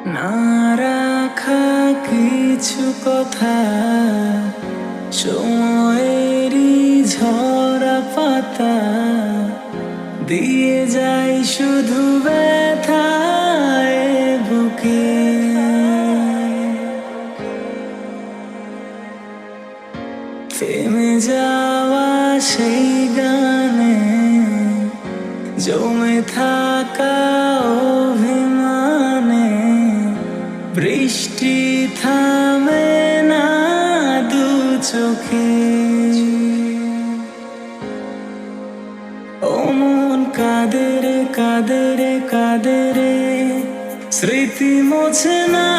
না রাখা কিছু কথা, সময়েরই ঝরা পাতা দিয়ে যাই শুধু ব্যথায় বুকে। থেমে যাওয়া সেই গানে জমে থাকা অভিমানে বৃষ্টি থামে না দু চোখে। ও মন কাঁদে রে কাঁদে রে কাঁদে রে, স্মৃতি মোছে না